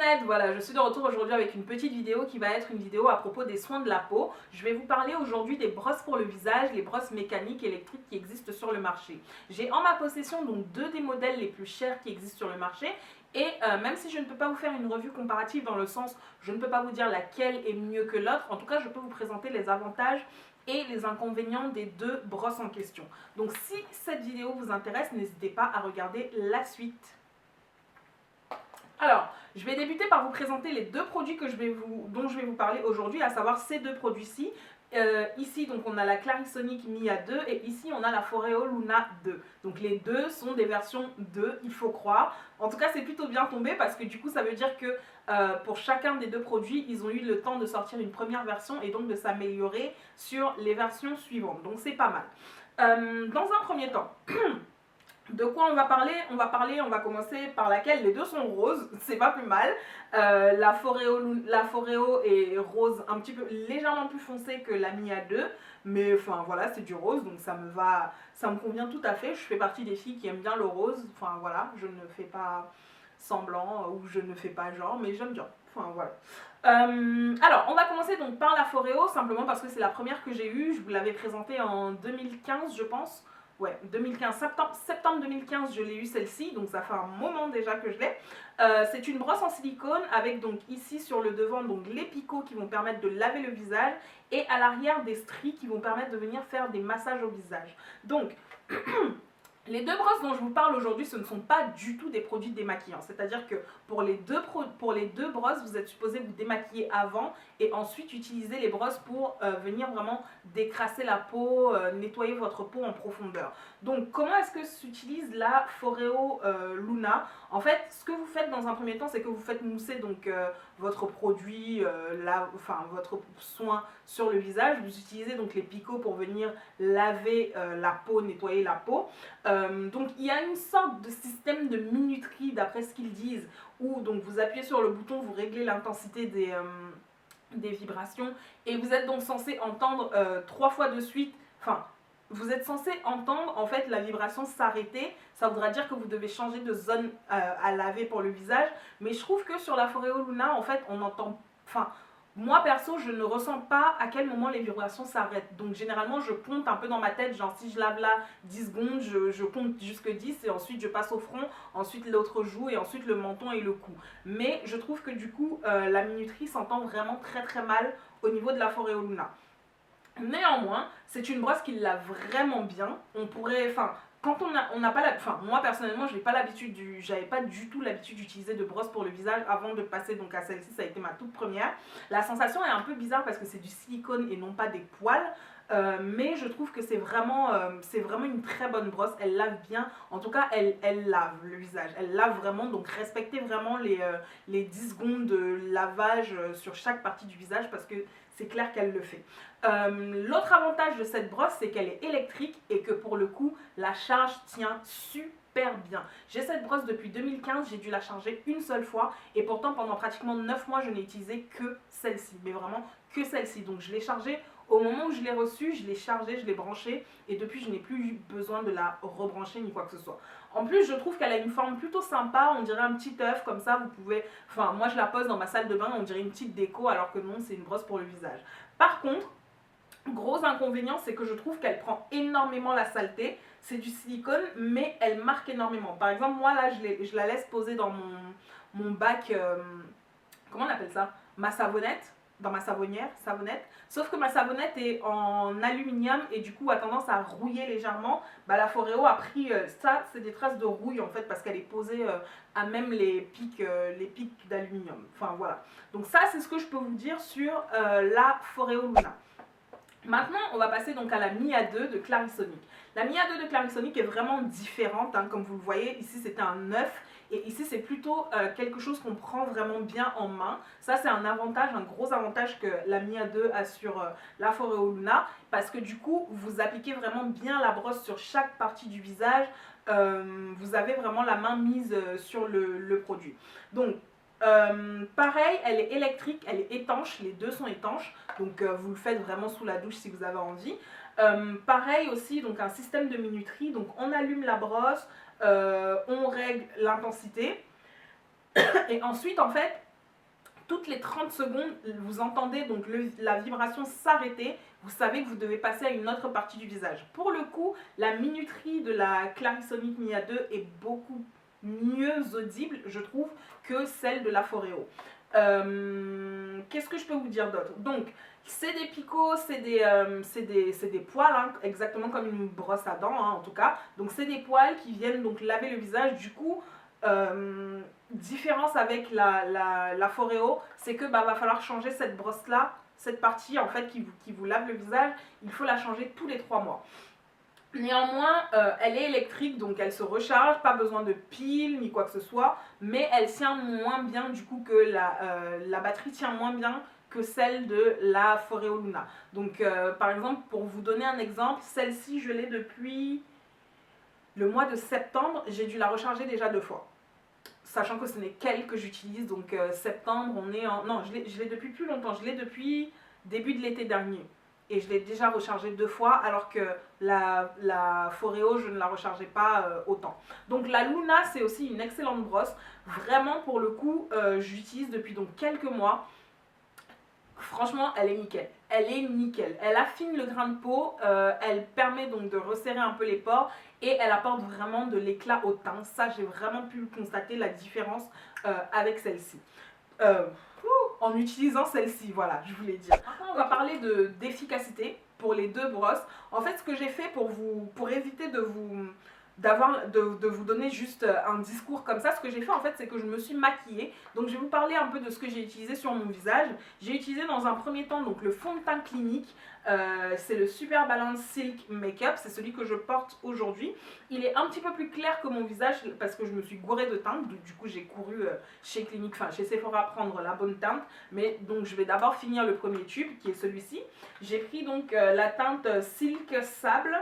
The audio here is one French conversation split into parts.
Internet, voilà, je suis de retour aujourd'hui avec une petite vidéo qui va être une vidéo à propos des soins de la peau. Je vais vous parler aujourd'hui des brosses pour le visage, les brosses mécaniques électriques qui existent sur le marché. J'ai en ma possession donc deux des modèles les plus chers qui existent sur le marché. Et même si je ne peux pas vous faire une revue comparative dans le sens, je ne peux pas vous dire laquelle est mieux que l'autre, en tout cas je peux vous présenter les avantages et les inconvénients des deux brosses en question. Donc si cette vidéo vous intéresse, n'hésitez pas à regarder la suite. Alors, je vais débuter par vous présenter les deux produits dont je vais vous parler aujourd'hui, à savoir ces deux produits-ci. Ici, donc, on a la Clarisonic Mia 2 et ici, on a la Foreo Luna 2. Donc, les deux sont des versions 2, il faut croire. En tout cas, c'est plutôt bien tombé parce que du coup, ça veut dire que pour chacun des deux produits, ils ont eu le temps de sortir une première version et donc de s'améliorer sur les versions suivantes. Donc, c'est pas mal. Dans un premier temps... De quoi on va parler? On va commencer par laquelle les deux sont roses, c'est pas plus mal. La Foreo est rose un petit peu légèrement plus foncé que la Mia 2, mais enfin voilà, c'est du rose donc ça me convient tout à fait. Je fais partie des filles qui aiment bien le rose, enfin voilà, je ne fais pas semblant ou je ne fais pas genre, mais j'aime bien. Enfin voilà. Alors, on va commencer donc par la Foreo, simplement parce que c'est la première que j'ai eue. Je vous l'avais présentée en 2015, je pense. Ouais, 2015, septembre 2015, je l'ai eu celle-ci, donc ça fait un moment déjà que je l'ai. C'est une brosse en silicone avec donc ici sur le devant donc les picots qui vont permettre de laver le visage et à l'arrière des stries qui vont permettre de venir faire des massages au visage. Donc, les deux brosses dont je vous parle aujourd'hui, ce ne sont pas du tout des produits démaquillants. C'est-à-dire que pour les deux brosses, vous êtes supposé vous démaquiller avant et ensuite utiliser les brosses pour venir vraiment décrasser la peau, nettoyer votre peau en profondeur. Donc, comment est-ce que s'utilise la Foreo Luna? En fait, ce que vous faites dans un premier temps, c'est que vous faites mousser donc, votre produit, votre soin sur le visage. Vous utilisez donc les picots pour venir laver la peau, nettoyer la peau. Donc il y a une sorte de système de minuterie d'après ce qu'ils disent où donc vous appuyez sur le bouton, vous réglez l'intensité des vibrations et vous êtes donc censé entendre 3 fois de suite, enfin vous êtes censé entendre en fait la vibration s'arrêter. Ça voudra dire que vous devez changer de zone à laver pour le visage, mais je trouve que sur la Foreo Luna en fait on entend, enfin moi perso je ne ressens pas à quel moment les vibrations s'arrêtent. Donc généralement je compte un peu dans ma tête, genre si je lave là 10 secondes, je compte jusque 10 et ensuite je passe au front, ensuite l'autre joue et ensuite le menton et le cou. Mais je trouve que du coup la minuterie s'entend vraiment très très mal au niveau de la Foreo Luna. Néanmoins, c'est une brosse qui lave vraiment bien. On pourrait, enfin, quand on n'a pas la, enfin, moi personnellement, j'avais pas du tout l'habitude d'utiliser de brosse pour le visage avant de passer donc à celle-ci. Ça a été ma toute première. La sensation est un peu bizarre parce que c'est du silicone et non pas des poils. Mais je trouve que c'est vraiment une très bonne brosse. Elle lave bien, en tout cas elle lave le visage, elle lave vraiment, donc respectez vraiment les 10 secondes de lavage sur chaque partie du visage parce que c'est clair qu'elle le fait. L'autre avantage de cette brosse, c'est qu'elle est électrique et que pour le coup la charge tient super bien. J'ai cette brosse depuis 2015, j'ai dû la charger une seule fois et pourtant pendant pratiquement 9 mois je n'ai utilisé que celle-ci, mais vraiment que celle-ci. Donc je l'ai chargée au moment où je l'ai reçue, je l'ai chargée, je l'ai branchée et depuis je n'ai plus eu besoin de la rebrancher ni quoi que ce soit. En plus je trouve qu'elle a une forme plutôt sympa, on dirait un petit œuf comme ça, vous pouvez, enfin moi je la pose dans ma salle de bain, on dirait une petite déco alors que non, c'est une brosse pour le visage. Par contre, gros inconvénient, c'est que je trouve qu'elle prend énormément la saleté. C'est du silicone, mais elle marque énormément. Par exemple, moi là, je la laisse poser dans mon bac, comment on appelle ça? Ma savonnette, dans ma savonnette. Sauf que ma savonnette est en aluminium et du coup a tendance à rouiller légèrement. Bah, la Foreo a pris ça, c'est des traces de rouille en fait parce qu'elle est posée à même les pics d'aluminium. Enfin voilà. Donc ça, c'est ce que je peux vous dire sur la Foreo Luna. Maintenant, on va passer donc à la Mia 2 de Clarisonic. La Mia 2 de Clarisonic est vraiment différente, hein, comme vous le voyez. Ici, c'était un 9 et ici, c'est plutôt quelque chose qu'on prend vraiment bien en main. Ça, c'est un avantage, un gros avantage que la Mia 2 a sur la Foreo Luna parce que du coup, vous appliquez vraiment bien la brosse sur chaque partie du visage. Vous avez vraiment la main mise sur le produit. Donc, pareil, elle est électrique, elle est étanche, les deux sont étanches, donc vous le faites vraiment sous la douche si vous avez envie. Pareil aussi, donc un système de minuterie, donc on allume la brosse, on règle l'intensité et ensuite en fait toutes les 30 secondes, vous entendez donc la vibration s'arrêter. Vous savez que vous devez passer à une autre partie du visage. Pour le coup, la minuterie de la Clarisonic Mia 2 est beaucoup mieux audible, je trouve, que celle de la Foreo. Qu'est-ce que je peux vous dire d'autre? Donc, c'est des picots, c'est des poils, hein, exactement comme une brosse à dents, hein, en tout cas. Donc, c'est des poils qui viennent donc laver le visage. Du coup, différence avec la Foreo, c'est que va falloir changer cette brosse-là, cette partie en fait qui vous lave le visage, il faut la changer tous les 3 mois. Néanmoins, elle est électrique, donc elle se recharge, pas besoin de pile ni quoi que ce soit, mais elle tient moins bien du coup que la batterie tient moins bien que celle de la Foreo Luna. Donc par exemple, pour vous donner un exemple, celle-ci je l'ai depuis le mois de septembre, j'ai dû la recharger déjà 2 fois. Sachant que ce n'est qu'elle que j'utilise, donc septembre, on est en... Non, je l'ai depuis plus longtemps, je l'ai depuis début de l'été dernier. Et je l'ai déjà rechargée 2 fois, alors que la Foreo, je ne la rechargeais pas autant. Donc la Luna, c'est aussi une excellente brosse. Vraiment, pour le coup, j'utilise depuis donc quelques mois. Franchement, elle est nickel. Elle est nickel. Elle affine le grain de peau, elle permet donc de resserrer un peu les pores et elle apporte vraiment de l'éclat au teint. Ça, j'ai vraiment pu constater la différence avec celle-ci. En utilisant celle-ci, voilà, je voulais dire. Maintenant, on va parler d'efficacité pour les deux brosses. En fait, ce que j'ai fait pour éviter de vous donner juste un discours comme ça, ce que j'ai fait en fait, c'est que je me suis maquillée. Donc, je vais vous parler un peu de ce que j'ai utilisé sur mon visage. J'ai utilisé dans un premier temps donc le fond de teint clinique. C'est le Super Balance Silk Makeup, c'est celui que je porte aujourd'hui. Il est un petit peu plus clair que mon visage parce que je me suis gourée de teinte. Du coup, j'ai couru chez Clinique, enfin chez Sephora prendre la bonne teinte. Mais donc, je vais d'abord finir le premier tube qui est celui-ci. J'ai pris donc la teinte Silk Sable.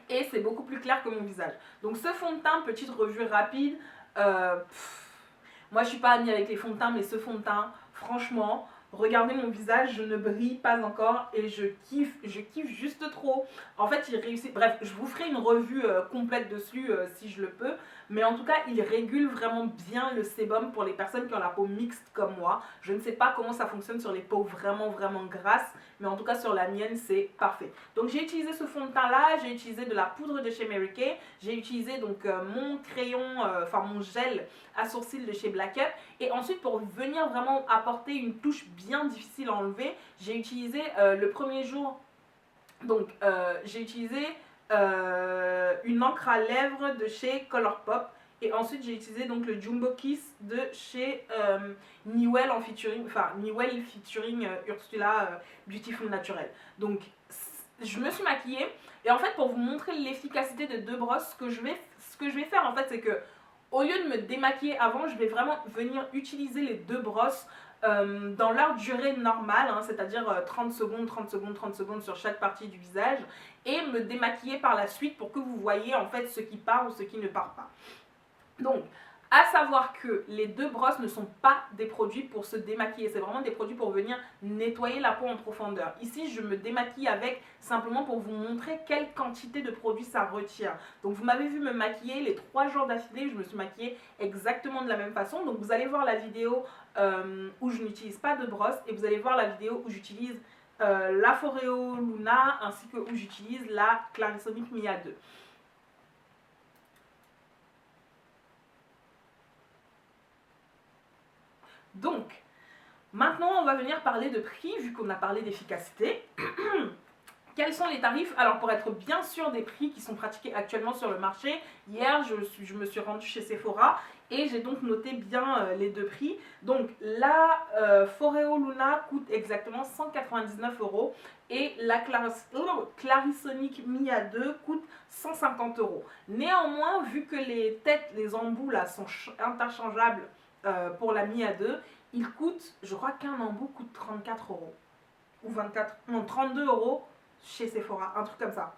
Et c'est beaucoup plus clair que mon visage. Donc ce fond de teint, petite revue rapide. Moi je suis pas amie avec les fonds de teint, mais ce fond de teint, franchement, regardez mon visage, je ne brille pas encore et je kiffe juste trop. En fait il réussit, bref, je vous ferai une revue complète dessus si je le peux. Mais en tout cas, il régule vraiment bien le sébum pour les personnes qui ont la peau mixte comme moi. Je ne sais pas comment ça fonctionne sur les peaux vraiment grasses, mais en tout cas sur la mienne, c'est parfait. Donc j'ai utilisé ce fond de teint là, j'ai utilisé de la poudre de chez Mary Kay, j'ai utilisé donc mon crayon, mon gel à sourcils de chez Black Up. Et ensuite, pour venir vraiment apporter une touche bien difficile à enlever, j'ai utilisé le premier jour, donc j'ai utilisé une encre à lèvres de chez Colourpop et ensuite j'ai utilisé donc le Jumbo Kiss de chez Newell en featuring, Newell featuring Ursula Beautiful Naturel. Donc je me suis maquillée et en fait pour vous montrer l'efficacité des deux brosses, ce que je vais faire en fait, c'est que au lieu de me démaquiller avant, je vais vraiment venir utiliser les deux brosses dans leur durée normale, hein, c'est-à-dire 30 secondes, 30 secondes, 30 secondes sur chaque partie du visage, et me démaquiller par la suite pour que vous voyez en fait ce qui part ou ce qui ne part pas. Donc, à savoir que les deux brosses ne sont pas des produits pour se démaquiller, c'est vraiment des produits pour venir nettoyer la peau en profondeur. Ici, je me démaquille avec simplement pour vous montrer quelle quantité de produit ça retient. Donc, vous m'avez vu me maquiller les 3 jours d'affilée, je me suis maquillée exactement de la même façon. Donc, vous allez voir la vidéo où je n'utilise pas de brosse et vous allez voir la vidéo où j'utilise la Foreo Luna ainsi que où j'utilise la Clarisonic Mia 2. Donc, maintenant on va venir parler de prix, vu qu'on a parlé d'efficacité. Quels sont les tarifs? Alors pour être bien sûr des prix qui sont pratiqués actuellement sur le marché, hier je me suis rendue chez Sephora et j'ai donc noté bien les deux prix. Donc la Foreo Luna coûte exactement 199 € et la Clarisonic Mia 2 coûte 150 €. Néanmoins, vu que les têtes, les embouts là sont interchangeables pour la Mia 2, il coûte, je crois qu'un embout coûte 34 € ou 24, non 32 € chez Sephora, un truc comme ça,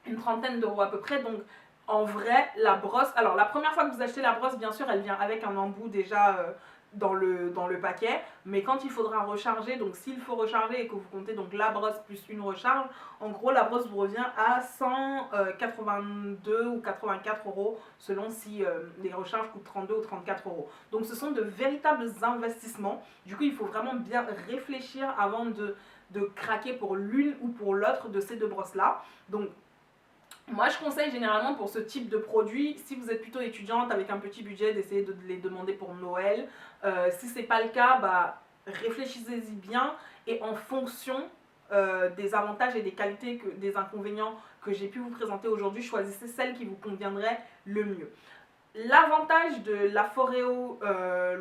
une trentaine d'euros à peu près. Donc en vrai la brosse, alors la première fois que vous achetez la brosse, bien sûr elle vient avec un embout déjà dans le paquet, mais quand il faudra recharger, donc s'il faut recharger et que vous comptez donc la brosse plus une recharge, en gros la brosse vous revient à 182 ou 84 euros selon si les recharges coûtent 32 ou 34 euros. Donc ce sont de véritables investissements. Du coup il faut vraiment bien réfléchir avant de craquer pour l'une ou pour l'autre de ces deux brosses là. Donc moi, je conseille généralement pour ce type de produit, si vous êtes plutôt étudiante avec un petit budget, d'essayer de les demander pour Noël. Si ce n'est pas le cas, bah, réfléchissez-y bien et en fonction des avantages et des qualités, des inconvénients que j'ai pu vous présenter aujourd'hui, choisissez celle qui vous conviendrait le mieux. L'avantage de la Foreo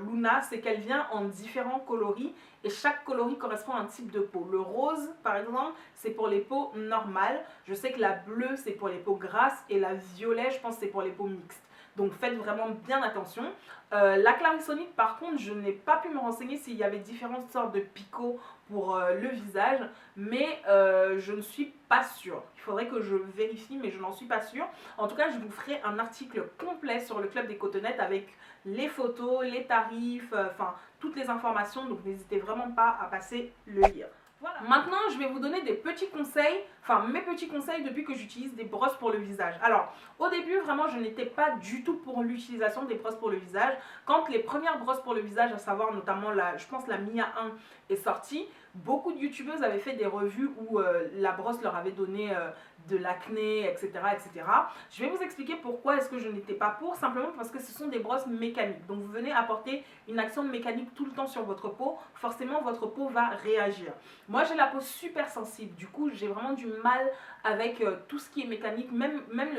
Luna, c'est qu'elle vient en différents coloris et chaque coloris correspond à un type de peau. Le rose, par exemple, c'est pour les peaux normales. Je sais que la bleue, c'est pour les peaux grasses et la violet, je pense, c'est pour les peaux mixtes. Donc faites vraiment bien attention. La Clarisonic, par contre, je n'ai pas pu me renseigner s'il y avait différentes sortes de picots pour le visage, mais je ne suis pas sûre. Il faudrait que je vérifie, mais je n'en suis pas sûre. En tout cas, je vous ferai un article complet sur le Club des Cotonnettes avec les photos, les tarifs, enfin toutes les informations. Donc n'hésitez vraiment pas à passer le lire. Voilà. Maintenant, je vais vous donner des petits conseils, enfin mes petits conseils depuis que j'utilise des brosses pour le visage. Alors, au début, vraiment, je n'étais pas du tout pour l'utilisation des brosses pour le visage. Quand les premières brosses pour le visage, à savoir notamment je pense la Mia 1 est sortie, beaucoup de youtubeuses avaient fait des revues où la brosse leur avait donné de l'acné, etc., etc. Je vais vous expliquer pourquoi est-ce que je n'étais pas pour, simplement parce que ce sont des brosses mécaniques. Donc vous venez apporter une action mécanique tout le temps sur votre peau, forcément votre peau va réagir. Moi j'ai la peau super sensible, du coup j'ai vraiment du mal avec tout ce qui est mécanique, même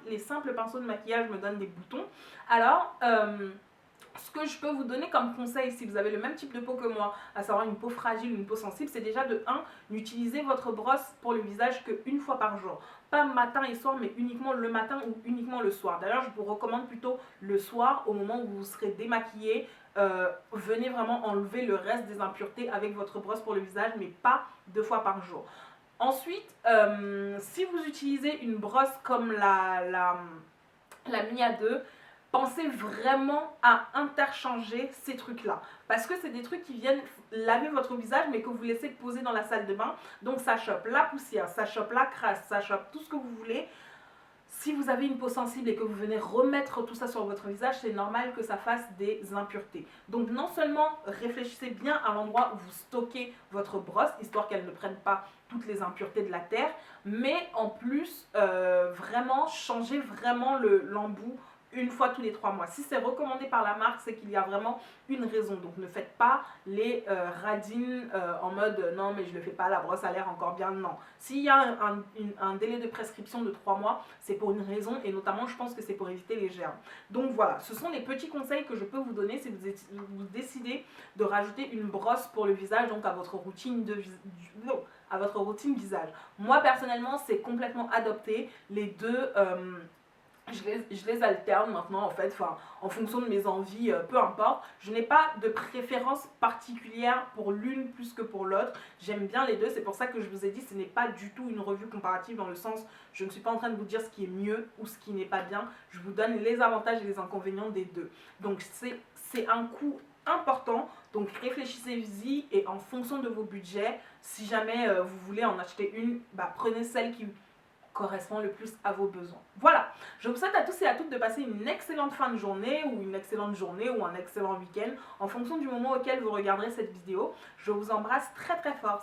les simples pinceaux de maquillage me donnent des boutons. Alors, ce que je peux vous donner comme conseil si vous avez le même type de peau que moi, à savoir une peau fragile ou une peau sensible, c'est déjà de 1, n'utilisez votre brosse pour le visage qu'une fois par jour. Pas matin et soir, mais uniquement le matin ou uniquement le soir. D'ailleurs, je vous recommande plutôt le soir, au moment où vous serez démaquillé. Venez vraiment enlever le reste des impuretés avec votre brosse pour le visage, mais pas 2 fois par jour. Ensuite, si vous utilisez une brosse comme la Mia 2, pensez vraiment à interchanger ces trucs-là. Parce que c'est des trucs qui viennent laver votre visage, mais que vous laissez poser dans la salle de bain. Donc ça chope la poussière, ça chope la crasse, ça chope tout ce que vous voulez. Si vous avez une peau sensible et que vous venez remettre tout ça sur votre visage, c'est normal que ça fasse des impuretés. Donc non seulement réfléchissez bien à l'endroit où vous stockez votre brosse, histoire qu'elle ne prenne pas toutes les impuretés de la terre, mais en plus, vraiment, changez vraiment l'embout une fois tous les 3 mois. Si c'est recommandé par la marque, c'est qu'il y a vraiment une raison. Donc ne faites pas les radines en mode non mais je le fais pas, la brosse a l'air encore bien. Non. S'il y a un délai de prescription de 3 mois, c'est pour une raison et notamment je pense que c'est pour éviter les germes. Donc voilà, ce sont les petits conseils que je peux vous donner si vous décidez de rajouter une brosse pour le visage, donc à votre routine visage. Moi personnellement, c'est complètement adopté. Les deux... je les alterne maintenant en fait, en fonction de mes envies, peu importe. Je n'ai pas de préférence particulière pour l'une plus que pour l'autre. J'aime bien les deux, c'est pour ça que je vous ai dit ce n'est pas du tout une revue comparative dans le sens, je ne suis pas en train de vous dire ce qui est mieux ou ce qui n'est pas bien. Je vous donne les avantages et les inconvénients des deux. Donc c'est un coût important, donc réfléchissez-y et en fonction de vos budgets, si jamais vous voulez en acheter une, bah, prenez celle qui correspond le plus à vos besoins. Voilà, je vous souhaite à tous et à toutes de passer une excellente fin de journée ou une excellente journée ou un excellent week-end en fonction du moment auquel vous regarderez cette vidéo. Je vous embrasse très très fort.